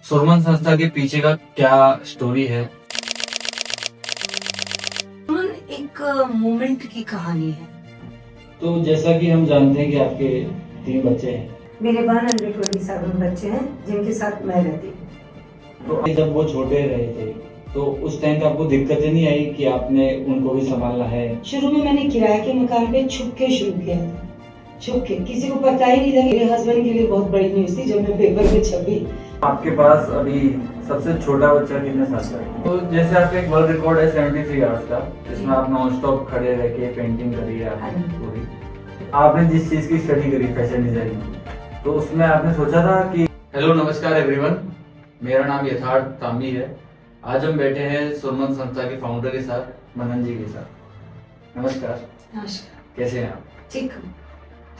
Surman संस्था के पीछे का क्या स्टोरी है? सुमन एक मोमेंट की कहानी है। तो जैसा कि हम जानते हैं कि आपके 3 बच्चे हैं, मेरे 127 बच्चे हैं जिनके साथ मैं रहती हूँ। तो जब वो छोटे रहे थे तो उस टाइम पे आपको दिक्कतें नहीं आई कि आपने उनको भी संभालना है? शुरू में मैंने किराए के मकान पे छुप के शुरू किया था, छुप के, किसी को पता ही नहीं था। मेरे हस्बैंड के लिए बहुत बड़ी न्यूज़ थी जब मैं पेपर पे छपी। आपके पास अभी सबसे छोटा बच्चा कितने साल का है? तो जैसे आपका एक वर्ल्ड रिकॉर्ड है 73 आवर्स का, जिसमें आप नॉन स्टॉप खड़े रह के पेंटिंग करी है आपने पूरी। आपने जिस चीज की स्टडी करी फैशन डिजाइनिंग, तो उसमें आपने सोचा था कि हेलो नमस्कार एवरीवन, मेरा नाम यथार्थ तांबी है। आज हम बैठे हैं सुरमन संस्था के फाउंडर के साथ, मनन जी के साथ। नमस्कार। नमस्कार। कैसे हैं आप? ठीक हूँ।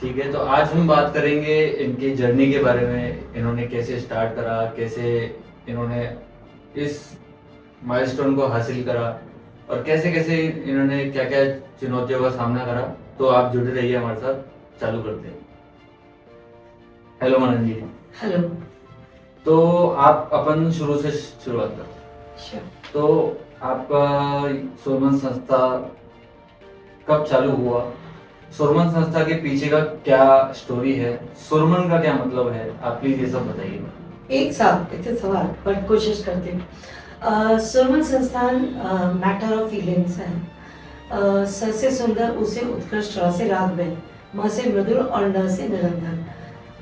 ठीक है, तो आज हम बात करेंगे इनकी जर्नी के बारे में। इन्होंने कैसे स्टार्ट करा, कैसे इन्होंने इस माइलस्टोन को हासिल करा और कैसे कैसे इन्होंने क्या क्या चुनौतियों का सामना करा। तो आप जुड़े रहिए हमारे साथ, चालू करते हैं। हेलो मनन जी। हेलो। तो आप अपन शुरू से शुरुआत करो। श्योर। तो आपका सुरमन संस्था कब चालू हुआ? सुरमन संस्था के पीछे का क्या स्टोरी है? सुरमन का क्या मतलब है? आप प्लीज ये सब बताइए। एक साथ इतने सवाल, पर कोशिश करती हूँ। सुरमन संस्थान मैटर ऑफ फीलिंग्स है। स से सुंदर, उसे उत्कृष्ट, र से राग में, म से मृदुल और न से निरंतर।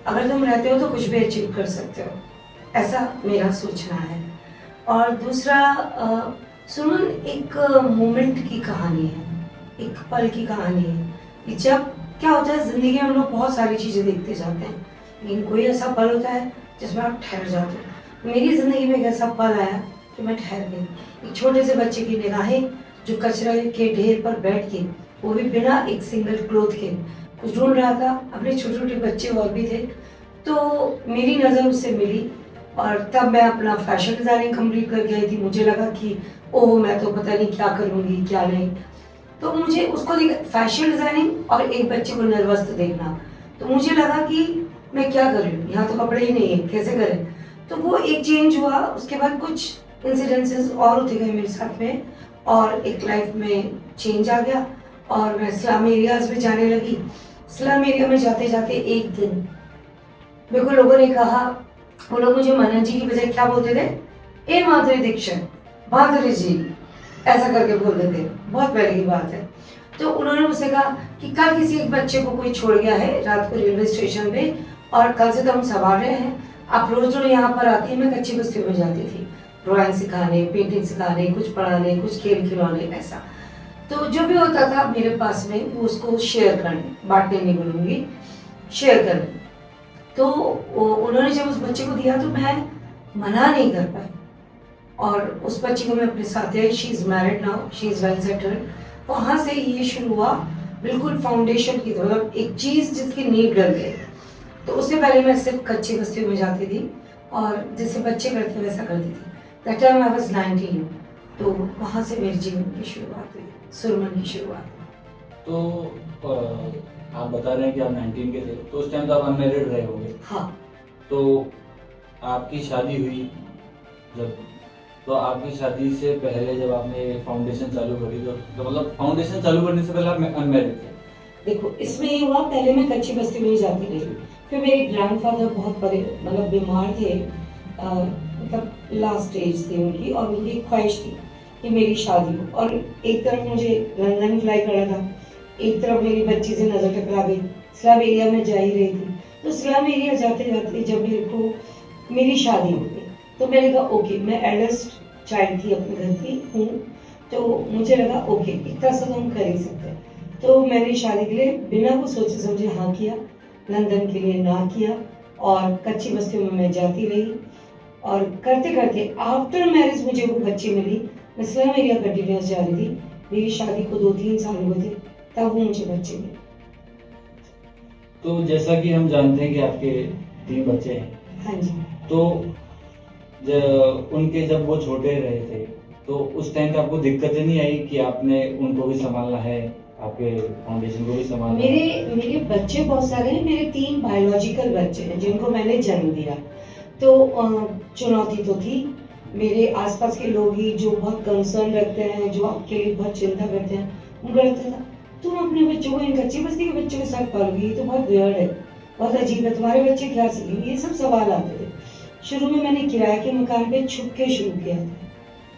अगर तुम रहते हो तो कुछ भी अचीव कर सकते हो, ऐसा मेरा सोचना है। और दूसरा, सुमन एक मोमेंट की कहानी है, एक पल की कहानी है कि जब क्या होता है जिंदगी में, हम लोग बहुत सारी चीज़ें देखते जाते हैं, लेकिन कोई ऐसा पल होता है जिसमें आप ठहर जाते हो। मेरी ज़िंदगी में एक ऐसा पल आया कि मैं ठहर गई। एक छोटे से बच्चे की निगाहें जो कचरे के ढेर पर बैठ के, वो भी बिना एक सिंगल क्लोथ के, कुछ ढूंढ रहा था। अपने छोटे छोटे बच्चे और भी थे, तो मेरी नज़र उससे मिली और तब मैं अपना फैशन डिज़ाइनिंग कंप्लीट करके आई थी। मुझे लगा कि ओह, मैं तो पता नहीं क्या करूँगी क्या नहीं। तो मुझे उसको फैशन डिज़ाइनिंग और एक बच्चे को निर्वस्त देखना, तो मुझे लगा कि मैं क्या कर रही हूँ, यहाँ तो कपड़े ही नहीं है, कैसे करें। तो वो एक चेंज हुआ। उसके बाद कुछ इंसिडेंसेस और होते गए मेरे साथ में, और एक लाइफ में चेंज आ गया और मैं स्लम एरियाज में जाने लगी। स्लम एरिया में जाते जाते एक दिन मेरे को लोगों ने कहा, वो लोग मुझे मनन जी की बजाय क्या बोलते थे, ए माधुरी दीक्षित, माधुरी जी, ऐसा करके बोलते थे। बहुत पहले की बात है। तो उन्होंने मुझसे कहा कि कल किसी एक बच्चे को कोई छोड़ गया है रात को रेलवे स्टेशन पे, और कल से तो हम सवार रहे हैं, आप रोज रोज यहाँ पर आती है। मैं कच्ची बस्तियों में जाती थी, ड्राइंग सिखाने, पेंटिंग सिखाने, कुछ पढ़ाने, कुछ खेल खिलौने, ऐसा। तो जो भी होता था मेरे पास में, वो उसको शेयर करने, बांटने नहीं बोलूँगी, शेयर करने। तो उन्होंने जब उस बच्चे को दिया तो मैं मना नहीं कर पाई, और उस बच्ची को मैं अपने साथ आई। She is married now, she is well settled. वहाँ से ये शुरू हुआ, बिल्कुल फाउंडेशन की तरह, मतलब एक चीज़ जिसकी नींव डल गई। तो उससे पहले मैं सिर्फ कच्ची बस्तियों में जाती थी और जैसे बच्चे करते वैसा करती थी। That time I was 19। तो वहाँ से मेरे जीवन की शुरुआत हुई, सुरमन की शुरुआत। तो आप बता रहे हैं कि आप 19 के थे, तो उस टाइम तो आप अनमेरिड रहे होंगे। हाँ। तो आपकी शादी हुई जब, तो आपकी शादी से पहले जब आपने फाउंडेशन चालू करी, तो मतलब फाउंडेशन चालू करने से पहले आप अनमेरिड थे? देखो, इसमें ये हुआ, पहले मैं कच्ची बस्ती में ही जाती रही। फिर मेरे ग्रैंडफादर बहुत बड़े, मतलब बीमार थे, मतलब लास्ट स्टेज थी उनकी, और उनकी ख्वाहिश थी कि मेरी शादी हो। और एक तरफ मुझे लंदन फ्लाई करना था, एक तरफ मेरी बच्ची से नज़र टकरा गई। स्लम एरिया में जा ही रही थी, तो स्लम एरिया जाते जाते जब मेरे को मेरी शादी हो गई, तो मैंने कहा ओके, मैं एल्डेस्ट चाइल्ड थी अपने घर की हूँ, तो मुझे लगा ओके, इतना सा तो हम कर ही सकते हैं। तो मैंने शादी के लिए बिना कुछ सोचे समझे हाँ किया, लंदन के लिए ना किया, और कच्ची बस्तियों में मैं जाती रही। और करते करते आफ्टर मैरिज मुझे वो बच्ची मिली। मैं स्लम एरिया कंटिन्यूस जा रही थी, मेरी शादी को 2-3 साल हुए थे, तब वो मुझे बच्चे मिले। तो जैसा कि हम जानते हैं कि आपके 3 बच्चे हैं। हाँ जी। तो उनके जब वो छोटे रहे थे, तो उस टाइम पे आपको दिक्कतें नहीं आई कि आपने उनको भी संभालना है, आपके फाउंडेशन को भी संभालना है? मेरे बच्चे बहुत सारे हैं। मेरे 3 बायोलॉजिकल बच्चे हैं जिनको मैंने जन्म दिया। तो चुनौती तो थी। मेरे आसपास के लोग ही जो बहुत कंसर्न रखते हैं, जो आपके लिए बहुत चिंता करते हैं, उनको लगता था तुम अपने बच्चों को इन कच्ची बस्ती के बच्चों के साथ पालोगी, ये तो बहुत वियर्ड है, बहुत अजीब है, तुम्हारे बच्चे क्या सीखेंगे, ये सब सवाल आते थे। शुरू में मैंने किराए के मकान पे छुप के शुरू किया था,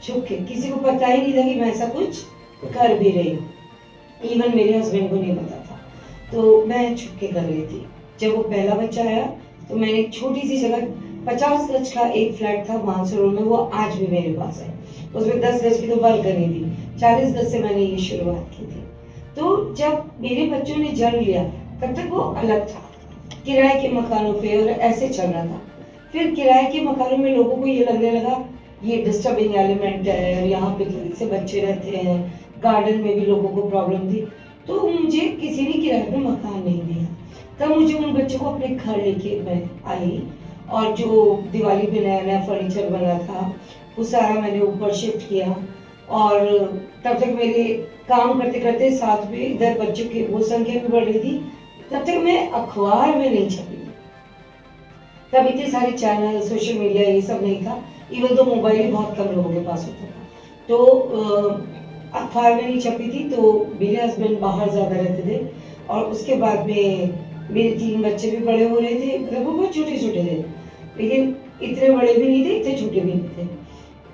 छुप के, किसी को पता ही नहीं था कि मैं ऐसा कुछ कर भी रही हूँ, इवन मेरे हस्बैंड को नहीं पता था। तो मैं छुप के कर रही थी। जब वो पहला बच्चा आया तो मैंने एक छोटी सी जगह, 50 गज का एक फ्लैट था मानसरोवर में, वो आज भी मेरे पास है। उसमें 10 गज की तो बालकनी थी, 40 गज से मैंने ये शुरुआत की थी। तो जब मेरे बच्चों ने जन्म लिया तब तक वो अलग था, किराए के मकानों पे और ऐसे चल रहा था। फिर किराए के मकानों में लोगों को ये लगने लगा ये डिस्टर्बिंग एलिमेंट है, और यहाँ पे थोड़े से बच्चे रहते हैं, गार्डन में भी लोगों को प्रॉब्लम थी। तो मुझे किसी ने किराए पे मकान नहीं दिया। तब मुझे उन बच्चों को अपने घर लेके मैं आई, और जो दिवाली पे नया नया फर्नीचर बना था वो सारा मैंने ऊपर शिफ्ट किया। और तब तक मेरे काम करते करते साथ में इधर बच्चों की वो संख्या भी बढ़ रही थी। तब तक मैं अखबार में नहीं छपी, तब इतने सारे चैनल, सोशल मीडिया ये सब नहीं था, इवन तो मोबाइल बहुत कम लोगों के पास होता था। तो अखबार में नहीं छपी थी। तो मेरे हस्बैंड बाहर ज़्यादा रहते थे, और उसके बाद में मेरे 3 बच्चे भी बड़े हो रहे थे, मतलब वो बहुत छोटे छोटे थे, लेकिन इतने बड़े भी नहीं थे, इतने छोटे भी नहीं थे।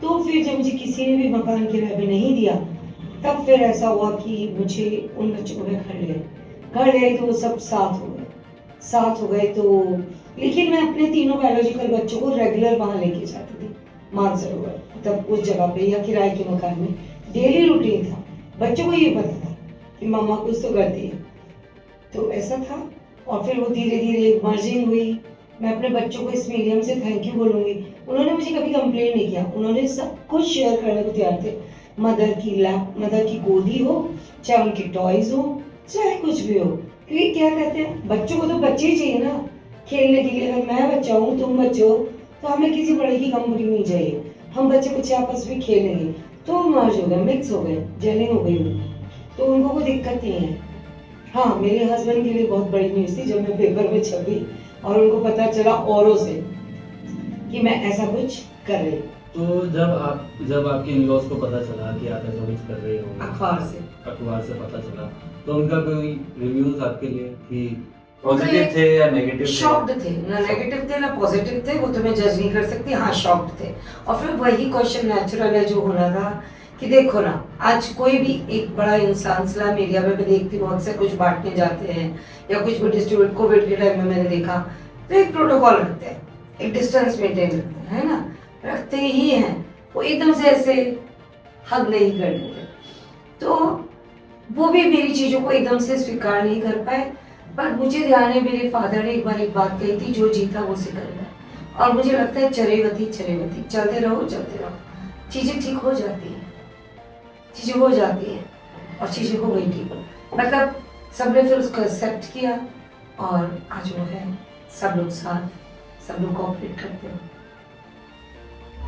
तो फिर जब मुझे किसी ने भी मकान किराए पे नहीं दिया, तब फिर ऐसा हुआ कि मुझे उन बच्चों को मैं घर ले आई। तो वो सब साथ हो गए। तो लेकिन मैं अपने तीनों बायोलॉजिकल बच्चों को रेगुलर वहाँ लेके जाती थी, मानसरोवर, तब उस जगह पे या किराए के मकान में। डेली रूटीन था, बच्चों को ये पता था कि मम्मा कुछ तो करती है, तो ऐसा था। और फिर वो धीरे धीरे मर्जिंग हुई। मैं अपने बच्चों को इस मीडियम से थैंक यू बोलूँगी, उन्होंने मुझे कभी कंप्लेन नहीं किया, उन्होंने सब कुछ शेयर करने को तैयार थे। मदर की लैप, मदर की गोदी हो, चाहे उनके टॉयज हो, चाहे कुछ भी हो, क्योंकि क्या कहते हैं, बच्चों को तो बच्चे ही चाहिए ना खेलने के लिए। अगर मैं बच्चा हूँ, तुम बच्चे हो, तो हमें किसी बड़े की कंपनी नहीं चाहिए, हम बच्चे आपस में खेलेंगे। तो मर्ज हो गए, मिक्स हो गए, जेलिंग हो गई उनकी, तो उनको कोई दिक्कत नहीं है। हाँ, मेरे हस्बैंड के लिए बहुत बड़ी न्यूज़ थी जब मैं पेपर में छपी और उनको पता चला औरों से कि मैं ऐसा कुछ कर रही हूँ। तो जब आपके इन-लॉज को पता चला कि आप ऐसा कुछ कर रहे हो, अखबार से पता चला, तो उनका कोई रिव्यूज आपके लिए कि पॉजिटिव थे या नेगेटिव थे? शॉक्ड थे, ना नेगेटिव थे ना पॉजिटिव थे, वो तो मैं जज नहीं कर सकती। हाँ, शॉक्ड थे। और फिर वही क्वेश्चन नेचुरल है जो होना था कि देखो ना, आज कोई भी एक बड़ा इंसान, सलाम मीडिया में मैं देखती हूँ अक्सर कुछ बांटने जाते हैं या कुछ भी डिस्ट्रीब्यूट, कोविड के टाइम में मैंने देखा, तो एक प्रोटोकॉल रखते हैं, एक डिस्टेंस मेंटेन करते हैं, है ना, रखते ही हैं। वो एकदम से ऐसे हग नहीं कर देते। तो वो भी मेरी चीज़ों को एकदम से स्वीकार नहीं कर पाए। पर मुझे ध्यान है, मेरे फादर ने एक बार एक बात कही थी, जो जीता वो सिकंदर। और मुझे लगता है चरेवती चलते रहो, चीज़ें ठीक हो जाती हैं, चीज़ें हो जाती हैं, और चीज़ें हो गई ठीक। मतलब सबने फिर उसको एक्सेप्ट किया, और आज वो है, सब लोग साथ, सब लोग कोऑपरेट करते हैं।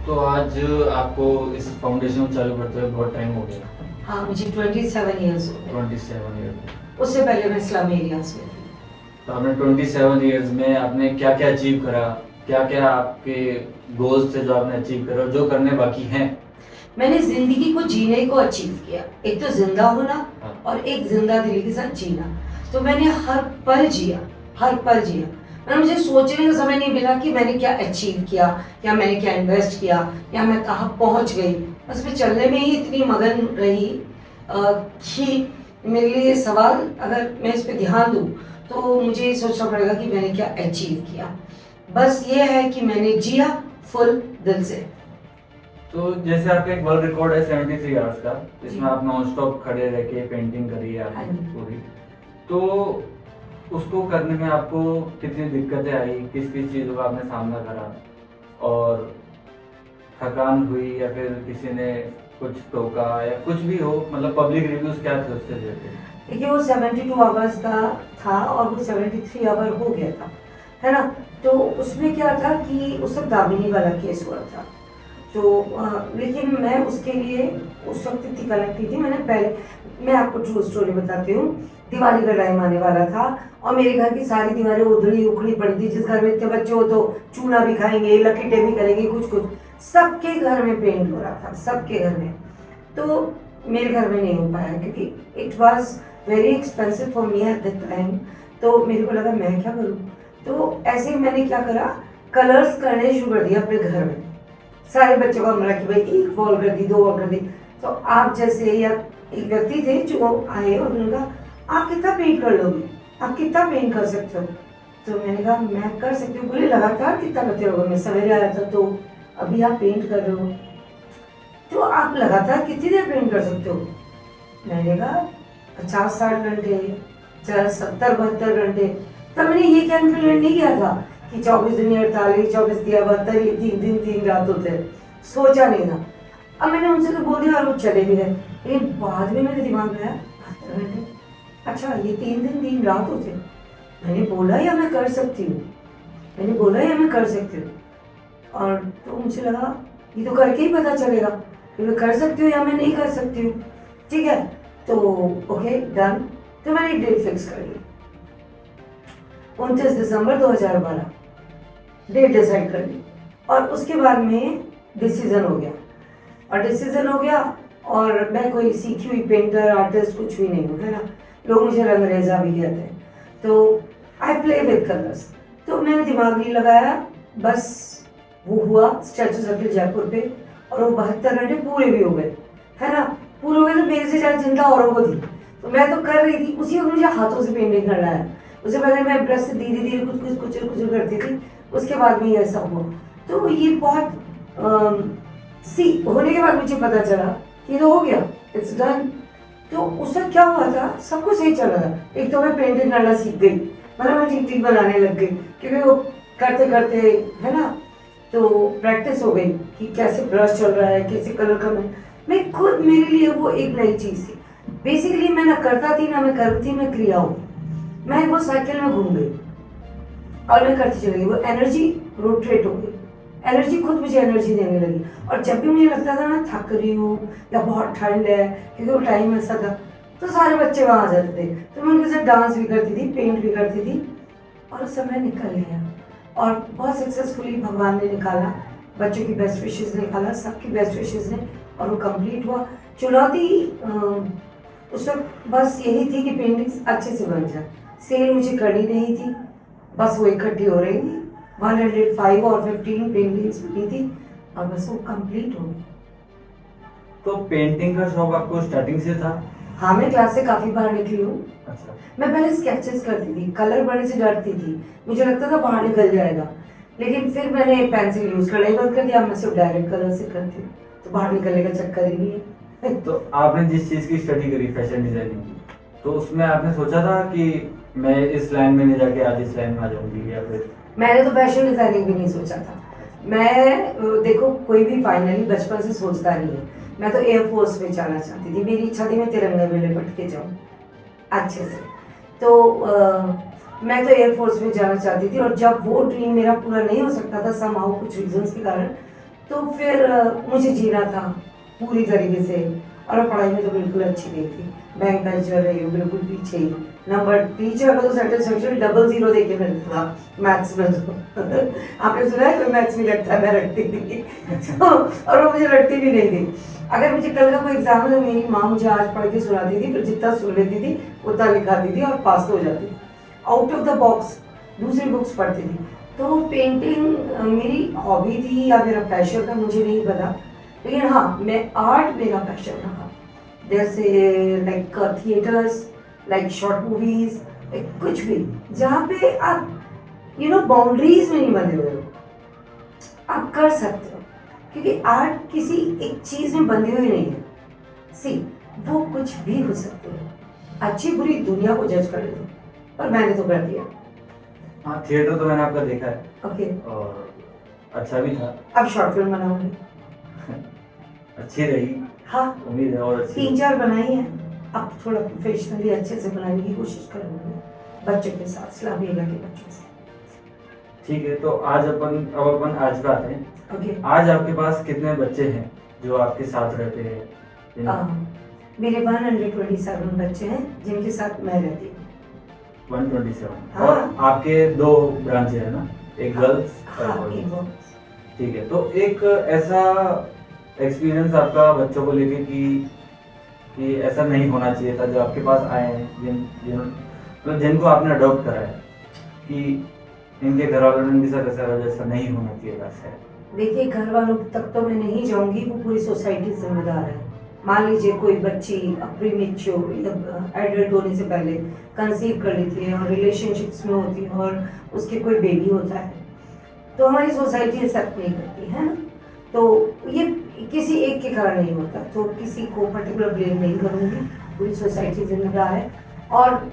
तो आज आपको इस फाउंडेशन को चालू करते हुए बहुत टाइम हो गया? हाँ, मुझे 27 ईयर्स हो गए। 27 ईयर्स। उससे पहले मैं स्लम एरियाज में थी। तो आपने 27 ईयर्स में आपने क्या क्या अचीव करा, क्या क्या आपके गोल्स थे जो आपने अचीव करा, जो करने बाकी हैं? मैंने जिंदगी को जीने को अचीव किया, एक तो जिंदा होना, हाँ। और एक जिंदा दिली के साथ जीना। तो मैंने हर पल जिया। मैंने, मुझे सोचने का समय नहीं मिला कि मैंने क्या अचीव किया, या मैंने क्या इन्वेस्ट किया, या मैं कहाँ पहुँच गई। बस मैं चलने में ही इतनी मगन रही कि मेरे लिए सवाल, अगर मैं इस पर ध्यान दूँ तो मुझे ये सोचना पड़ेगा कि मैंने क्या अचीव किया। बस ये है कि मैंने जिया फुल दिल से। तो जैसे आपका एक वर्ल्ड रिकॉर्ड है 73 आवर्स का, जिसमें आप नॉन स्टॉप खड़े रह के पेंटिंग करी है आपने पूरी, तो उसको करने में आपको कितनी दिक्कतें आई, किस चीज़ों का आपने सामना करा, और थकान हुई या फिर किसी ने कुछ टोका या कुछ भी हो, मतलब पब्लिक रिव्यूज क्या थे उससे रिलेटेड? देखिए, वो 72 आवर्स का था और वो 73 आवर हो गया था, है ना। तो उसमें क्या था कि उस वक्त दामिनी वाला केस हुआ था। तो लेकिन मैं उसके लिए उस वक्त इतनी कनेक्ट थी। मैंने पहले, मैं आपको ट्रू स्टोरी बताती हूँ। दिवाली का टाइम आने वाला था और मेरे घर की सारी दीवारें उधड़ी उखड़ी पड़ी थी। जिस घर में इतने बच्चे हो तो चूना भी खाएंगे, लकीटे भी करेंगे, कुछ कुछ। सबके घर में पेंट हो रहा था, सबके घर में। तो मेरे घर में नहीं हो पाया क्योंकि it was very expensive for me at that time. तो मेरे को लगा मैं क्या करूँ। तो ऐसे ही मैंने क्या करा, कलर्स करने शुरू कर दिया अपने घर में। सारे बच्चों को हमरा कि भाई एक वॉल कर दी, 2 वॉल कर दी। तो आप जैसे या एक व्यक्ति थे जो आए और उन्होंने कहा आप कितना पेंट कर लोगे, आप कितना पेंट कर सकते हो। तो मैंने कहा मैं कर सकती हूँ। बोले लगातार कितना करते रहोगे, मैं सवेरे आया था तो अभी आप पेंट कर रहे हो, तो आप लगातार कितनी देर पेंट कर सकते हो। मैंने कहा 50-60 घंटे, 70-72 घंटे। तब मैंने ये कैलकुलेट नहीं किया था कि 24 दिन 48, 24 दिया 72, ये 3 दिन 3 रात होते हैं, सोचा नहीं था। अब मैंने उनसे तो बोल दिया और वो चले भी गए। लेकिन बाद में मेरे दिमाग में आया 72 घंटे, अच्छा ये 3 दिन 3 रात होते। मैंने बोला या मैं कर सकती हूँ, मैंने बोला या मैं कर सकती हूँ। और तो मुझे लगा ये तो करके ही पता चलेगा कि मैं कर सकती हूँ या मैं नहीं कर सकती हूँ। ठीक है, तो ओके डन। तो मैंने डेट फिक्स कर ली, 29 दिसंबर 2012 डेट डिसाइड कर ली। और उसके बाद में डिसीजन हो गया, और डिसीजन हो गया। और मैं कोई सीखी हुई पेंटर आर्टिस्ट कुछ भी नहीं हूँ, है ना। लोग मुझे रंगरेजा भी कहते हैं। तो आई प्ले विद कलर्स। तो मैंने दिमाग नहीं लगाया, बस वो हुआ स्टैचू सर्किल जयपुर पे। और वो 72 घंटे पूरे भी हो गए, है ना। पूरे हो गए तो मेरे से ज़्यादा चिंता औरों को थी। तो मैं तो कर रही थी, उसी वक्त मुझे हाथों से पेंटिंग करना है। उससे पहले मैं ब्रश से धीरे धीरे कुछ कुछ कुचल कुचल करती थी, उसके बाद भी ऐसा हुआ। तो ये बहुत होने के बाद मुझे पता चला कि तो हो गया, इट्स डन। तो उससे क्या हुआ था, सब कुछ सही चल रहा था। एक तो मैं पेंटिंग करना सीख गई, मतलब मैं ठीक ठीक बनाने लग गई क्योंकि वो करते करते, है ना, तो प्रैक्टिस हो गई कि कैसे ब्रश चल रहा है, कैसे कलर का। मैं खुद, मेरे लिए वो एक नई चीज़ थी। बेसिकली मैं ना करता थी ना मैं करती, मैं क्रिया हूँ। मैं वो साइकिल में घूम गई और मैं करती चली गई। वो एनर्जी रोटेट हो गई, एनर्जी खुद मुझे एनर्जी देने लगी। और जब भी मुझे लगता था ना थक रही हूँ या बहुत ठंड है, क्योंकि वो टाइम ऐसा था, तो सारे बच्चे वहाँ आ जाते थे। तो मैं उनके साथ डांस भी करती थी, पेंट भी करती थी। और समय निकल गया और बहुत सक्सेसफुली भगवान ने निकाला, बच्चों की बेस्ट विशेज़ निकाला, सबकी बेस्ट विशेज़ ने, और वो कंप्लीट हुआ। चुनौती उस वक्त बस यही थी कि पेंटिंग्स अच्छे से बन जाए। सेल मुझे करनी नहीं थी, बस वो इकट्ठी हो रही थी। 105 और 15 पेंटिंग्स बनी थी और बस वो कंप्लीट हो गई। तो पेंटिंग का शौक आपको स्टार्टिंग से था? हाँ, मैं क्लास से काफ़ी बाहर निकली हूँ। अच्छा। मैं पहले स्केचेस करती थी, कलर करने से डरती थी, मुझे लगता था बाहर निकल जाएगा। लेकिन फिर मैंने पेंसिल यूज़ करना ही बंद कर दिया, मैं सिर्फ डायरेक्ट कलर से करती हूँ, तो बाहर निकलने का चक्कर ही नहीं है। तो आपने जिस चीज़ की स्टडी करी फैशन डिजाइनिंग की, तो उसमें आपने सोचा था कि मैं इस लाइन में नहीं जाके आज इस लाइन में आ जाऊंगी, या फिर? मैंने तो फैशन डिजाइनिंग भी नहीं सोचा था। मैं देखो, कोई भी फाइनली बचपन से सोचता नहीं है। मैं तो एयरफोर्स में जाना चाहती थी, मेरी इच्छा थी मैं तिरंगे में लिपट के जाऊँ अच्छे से। तो मैं तो एयरफोर्स में जाना चाहती थी। और जब वो ड्रीम मेरा पूरा नहीं हो सकता था समहाउ कुछ रीजंस के कारण, तो फिर मुझे जीना था पूरी तरीके से। और पढ़ाई में तो बिल्कुल अच्छी नहीं थी, बैंक बेंचर रही हूँ, बिल्कुल पीछे ही। नंबर टीचर को तो सेटिस्फेक्शन 00 देके मिलता था मैथ्स में। तो आपने सुना है कोई मैथ्स में रखता है, मैं रखती थी। तो और वो मुझे रखती भी नहीं थी। अगर मुझे कल का कोई एग्जाम है तो मेरी माँ मुझे आज पढ़ के सुनाती थी, फिर जितना सुन लेती थी उतना लिखाती थी और पास हो जाती थी। आउट ऑफ द बॉक्स दूसरी बुक्स पढ़ती थी। तो पेंटिंग मेरी हॉबी थी या मेरा पैशन था, मुझे नहीं पता। लेकिन हाँ, मैं आर्ट मेरा पैशन रहा। जैसे like theatres, like short movies, कुछ भी जहाँ पे आप बाउंड्रीज में नहीं बंधे हुए हो, आप कर सकते हो। क्योंकि आर्ट किसी एक चीज़ में बंधी हुई नहीं है। सी, वो कुछ भी हो सकती है, अच्छी बुरी दुनिया को जज कर लेते, पर मैंने तो कर दिया। हाँ, थिएटर तो मैंने आपका देखा है। ओके। और अच्छा भी था। अब शॉर्ट फिल्म बनाऊंगी। अच्छी रही। हाँ, उम्मीद है और अच्छी। 3-4 बनाई है। अब थोड़ा प्रोफेशनली अच्छे से बनाने की कोशिश करूंगी, बच्चों के साथ, इस्लामी इलाके के बच्चों से। ठीक है, तो अब अपन आज पे आते हैं। ओके। आज आपके पास कितने बच्चे हैं जो आपके साथ रहते हैं? मेरे 127 बच्चे हैं जिनके साथ मैं रहती हूँ। 127। हाँ। और आपके 2 ब्रांच है ना, एक गर्ल्स और हाँ, बॉयज। एक वो। ठीक है, तो एक ऐसा एक्सपीरियंस आपका बच्चों को लेके कि ऐसा नहीं होना चाहिए था जो आपके पास आए हैं, मतलब जिनको आपने अडॉप्ट करा है, कि इनके घर वालों ने इनके साथ ऐसा करा, जैसा नहीं होना चाहिए था शायद। देखिए, घर वालों तक तो मैं नहीं जाऊंगी, वो पूरी सोसाइटी जिम्मेदार है। मान लीजिए कोई बच्ची प्रीमेच्योर या एडल्ट होने से पहले कंसीव कर लेती है और रिलेशनशिप्स में होती है और उसके कोई बेबी होता है, तो हमारी सोसाइटी एक्सेप्ट नहीं करती है ना। तो ये किसी एक के कारण नहीं होता, तो किसी को पर्टिकुलर ब्लेम नहीं करूँगी, पूरी सोसाइटी जिम्मेदार है। और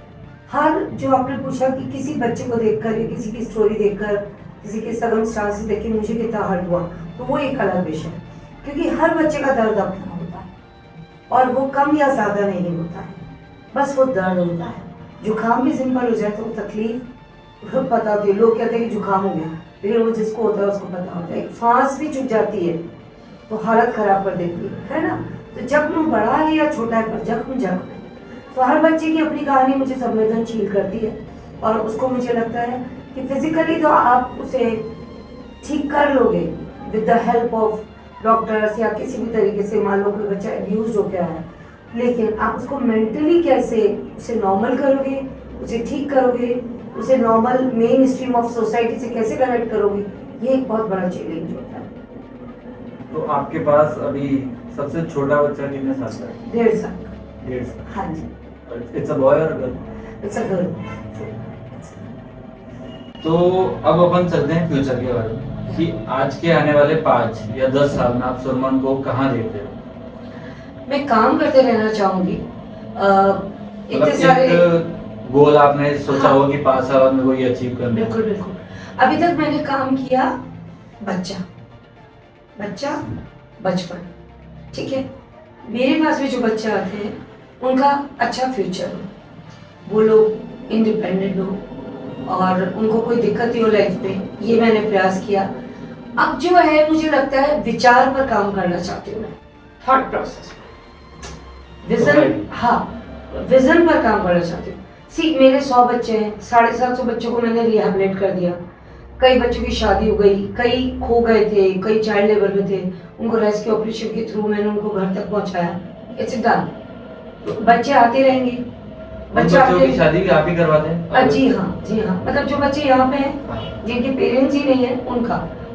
हर जो आपने पूछा कि किसी बच्चे को देखकर या किसी की स्टोरी देखकर, किसी के सर्कमस्टांसेस देख के मुझे कितना हर्ट हुआ, तो वो एक अलग विषय है, क्योंकि हर बच्चे का दर्द अपना होता है और वो कम या ज़्यादा नहीं होता है, बस वो दर्द होता है। जुकाम भी सिंपल हो जाए तो वो तकलीफ पता होती है। लोग कहते हैं कि जुकाम हो गया, लेकिन वो जिसको होता है उसको पता होता है। एक सांस भी चुप जाती है तो हालत खराब कर देती है ना। तो जख्म बड़ा है या छोटा है, पर जख्म जख्म है। तो हर बच्चे की अपनी कहानी मुझे संवेदनशील करती है और उसको मुझे लगता है कि फिजिकली तो आप उसे ठीक कर लोगे with the help of doctors या किसी भी तरीके से। मान लो कोई बच्चा एब्यूज हो गया है, लेकिन आप उसको मेंटली कैसे उसे नॉर्मल करोगे, उसे ठीक करोगे, उसे normal main stream of society से कैसे कनेक्ट करोगे, ये एक बहुत बड़ा चैलेंज होता है। तो आपके पास अभी सबसे छोटा बच्चा कितने साल का है? 1.5 साल का। 1.5 साल। हाँ जी। इट्स अ बॉय और गर्ल? It's a girl. तो अब अपन चलते हैं फ्यूचर के बारे में, कि आज के आने वाले 5 या 10 साल में आप सुरमन को कहाँ देखते हो? मैं काम करते रहना चाहूंगी। मतलब इतने सारे एक गोल आपने सोचा हाँ। हो कि 5 साल में वो ये अचीव करना है? बिल्कुल बिल्कुल। अभी तक मैंने काम किया बच्चा बचपन, ठीक है। मेरे पास में जो बच्चे आते हैं उनका अच्छा फ्यूचर हो, वो लोग इंडिपेंडेंट हो और उनको कोई दिक्कत ही हो लाइफ में, ये मैंने प्रयास किया। अब जो है मुझे लगता है विचार पर काम करना चाहती हूँ मैं, थॉट प्रोसेस पर, विजन। हाँ, विजन पर काम करना चाहती हूँ। मेरे 100 बच्चे हैं, 750 बच्चों को मैंने रिहेबिलिट कर दिया। कई बच्चों की शादी हो गई, कई खो गए थे, कई चाइल्ड लेबर में थे, उनको रेस्क्यू ऑपरेशन के थ्रू मैंने उनको घर तक पहुंचाया। It's done. बच्चे आते रहेंगे। बच्चों की शादी भी आप ही करवाते हैं? जी हाँ, जी हाँ। मतलब जो बच्चे यहाँ पे हैं जिनके पेरेंट्स ही नहीं है,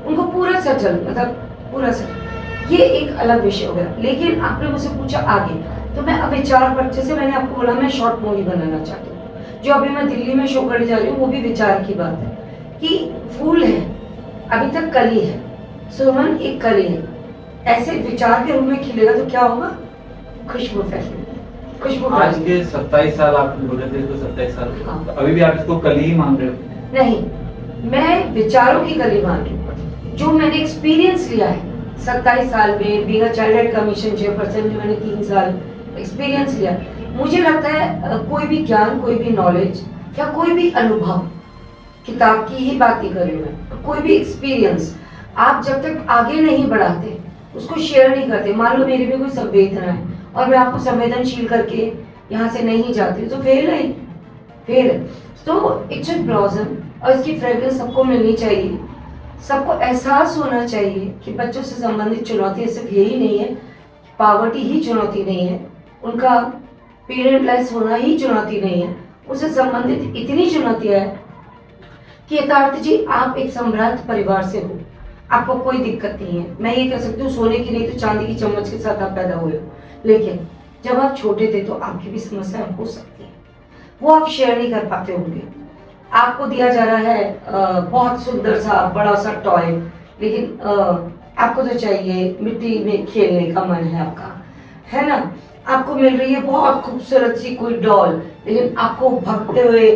उनको पूरा सेटल, मतलब पूरा सेटल, ये एक अलग विषय हो गया। लेकिन आपने मुझसे पूछा आगे, तो मैं अब विचार पर, जैसे मैंने आपको बोला, मैं शॉर्ट मूवी बनाना चाहती हूँ। जो अभी मैं दिल्ली में शो करने जा रही हूँ वो भी विचार की बात है कि फूल है, अभी तक कली है, सुमन एक कली है, ऐसे विचार के रूप में खिलेगा तो क्या होगा? खुशबू फैलेगी, खुशबू। आज के 27 साल आप बोले थे इसको, 27 साल। हाँ। तो अभी भी आप इसको कली ही मान रहे हो? नहीं, मैं विचारों की कली मान रही हूँ। जो मैंने एक्सपीरियंस लिया है 27 साल में, being a child health commission chairperson में मैंने 3 साल एक्सपीरियंस लिया। मुझे लगता है कोई भी ज्ञान, कोई भी नॉलेज या कोई भी अनुभव, किताब की ही बात नहीं कर रही हूँ मैं, कोई भी एक्सपीरियंस आप जब तक आगे नहीं बढ़ाते, उसको शेयर नहीं करते। मान लो मेरे में कोई संवेदना है और मैं आपको संवेदनशील करके यहाँ से नहीं जाती हूँ, तो फेल है, फेल है। तो इट्स अ ब्लॉसम और इसकी फ्रेग्रेंस सबको मिलनी चाहिए। सबको एहसास होना चाहिए कि बच्चों से संबंधित चुनौती सिर्फ यही नहीं है, पावर्टी ही चुनौती नहीं है, उनका पेरेंटलेस होना ही चुनौती नहीं है, उससे संबंधित इतनी चुनौतियां है कि यथार्थ जी आप एक समृद्ध परिवार से हो, आपको कोई दिक्कत नहीं है। मैं ये कह सकती हूँ सोने की नहीं तो चांदी की चम्मच के साथ आप पैदा हुए हो, लेकिन जब आप छोटे थे तो आपकी भी समस्या हो सकती है, वो आप शेयर नहीं कर पाते होंगे। आपको दिया जा रहा है बहुत सुंदर सा बड़ा सा टॉय, लेकिन आपको तो चाहिए मिट्टी में खेलने का मन है आपका, है ना। आपको मिल रही है बहुत खूबसूरत सी कोई डॉल, लेकिन आपको भागते हुए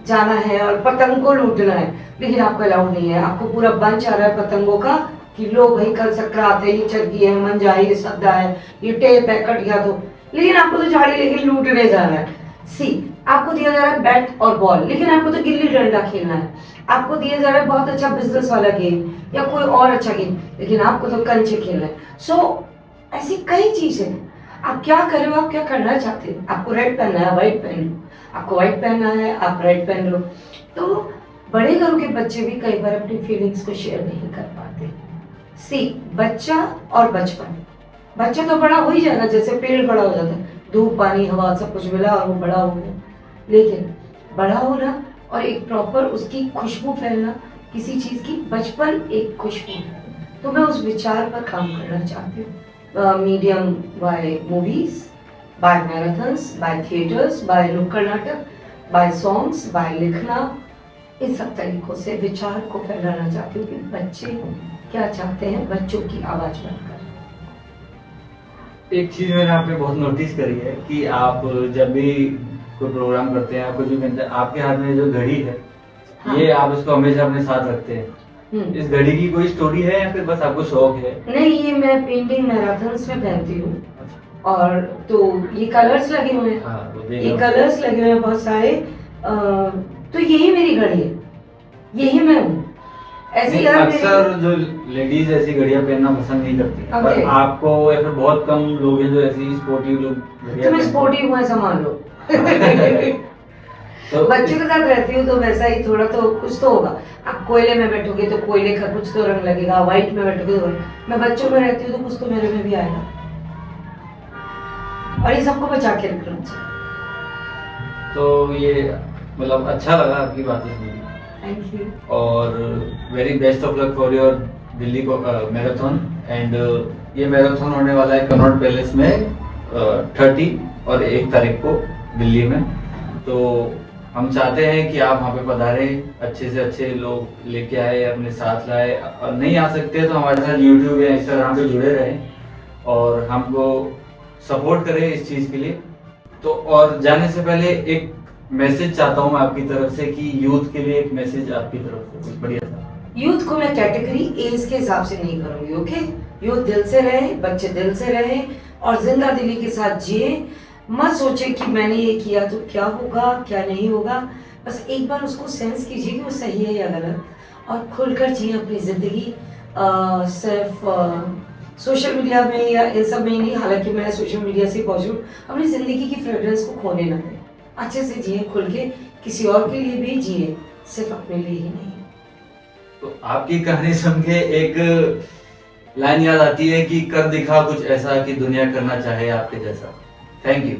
जाना है और पतंग को लूटना है, लेकिन आपको अलाउड नहीं है। आपको पूरा बंच आ रहा है पतंगों का कि लो भाई कल सक्रात है, ये चरगी है, मंजा है, ये सद्दा है, ये टेप है, कट गया तो, लेकिन आपको तो झाड़ी लेके लूटने जाना है। सी आपको दिया जा रहा है बैट और बॉल, लेकिन आपको तो गिल्ली डंडा खेलना है। आपको दिया जा रहा है बहुत अच्छा बिजनेस वाला गेम या कोई और अच्छा गेम, लेकिन आपको तो कंचे खेलना है। सो ऐसी कई चीजें हैं, आप क्या कर रहे हो, आप क्या करना चाहते हो। आपको रेड पहनना है, व्हाइट पहन लो, आपको व्हाइट पहनना है, आप रेड पहन लो। तो बड़े घरों के बच्चे भी कई बार अपनी फीलिंग्स को शेयर नहीं कर पाते। सी बच्चा और बचपन, बच्चा तो बड़ा हो ही जाएगा, जैसे पेड़ बड़ा हो जाता है, धूप पानी हवा सब कुछ मिला और वो बड़ा हो गया। लेकिन बड़ा होना और एक प्रॉपर उसकी खुशबू फैलना किसी चीज की, बचपन एक खुशबू है। तो मैं उस विचार पर काम करना चाहती हूँ, medium by movies, by marathons, by theatres, by नुक्कड़ नाटक, बाय सॉन्ग्स, बाय लिखना, इन सब तरीकों से विचार को फैलाना चाहती हूँ कि बच्चे क्या चाहते हैं, बच्चों की आवाज बनकर। एक चीज मैंने आप पे बहुत नोटिस करी है कि आप जब भी कोई प्रोग्राम करते हैं, आपको जो कहते हैं, आपके हाथ में जो घड़ी है, हाँ। ये आप इसको हमेशा अपने साथ रखते हैं। इस घड़ी की कोई स्टोरी है या फिर बस आपको शौक है? नहीं, ये मैं पेंटिंग मैराथन्स में पहनती हूँ, और तो ये कलर्स लगे हुए हैं। हाँ, वो देख ये लो। कलर्स लगे हुए हैं बहुत सारे, तो यही मेरी घड़ी है, यही मैं हूँ। ऐसे नहीं, यार अक्सर जो लेडीज ऐसी घड़ियां पहनना पसंद नहीं करती हैं, पर Okay. आपको या फिर बहुत कम लोग हैं जो ऐसी स्पोर्टिव लोग घड़ियां तो मैं पहनते हैं। स्पोर्टिव हूँ ऐसा मान लो। तो बच्चों के साथ रहती हूँ तो वैसा ही थोड़ा तो कुछ तो होगा। आप कोयले में बैठोगे तो कोयले का कुछ तो रंग लगेगा, व्हाइट में बैठोगे तो मैं बच्चों में रहती हूँ तो कुछ तो मेरे में भी आएगा, और ये सबको बचा के रखना चाहिए। तो ये मतलब अच्छा लगा आपकी बातें सुन, थैंक यू। और very best of luck for your Delhi को मैराथन। एंड ये मैराथन होने वाला है कनॉट पैलेस में 30 और 1 तारीख को दिल्ली में। तो हम चाहते हैं कि आप वहाँ पे पधारें, अच्छे से अच्छे लोग लेके आए, अपने साथ लाए, और नहीं आ सकते तो हमारे साथ यूट्यूब या इंस्टाग्राम पे जुड़े रहें और हमको सपोर्ट करें इस चीज़ के लिए। तो और जाने से पहले एक मैसेज चाहता हूँ मैं आपकी तरफ से कि यूथ के लिए एक मैसेज आपकी तरफ से कुछ बढ़िया सा। यूथ को मैं कैटेगरी एज के हिसाब से नहीं करूंगी, ओके। यूथ दिल से रहे, बच्चे दिल से रहे और जिंदा दिली के साथ जिए। मत सोचे कि मैंने ये किया तो क्या होगा क्या नहीं होगा, बस एक बार उसको सेंस कीजिए कि वो सही है या गलत, और खुलकर जिए अपनी जिंदगी। सिर्फ सोशल मीडिया में या इन सब में ही नहीं, हालांकि मैं सोशल मीडिया से पहुंचूं, अपनी जिंदगी की फ्रेग्रेंस को खोने ना दें। अच्छे से जिए, खुल के, किसी और के लिए भी जिए, सिर्फ अपने लिए ही नहीं। तो आपकी कहानी सुन के एक लाइन याद आती है कि कर दिखा कुछ ऐसा कि दुनिया करना चाहे आपके जैसा। Thank you.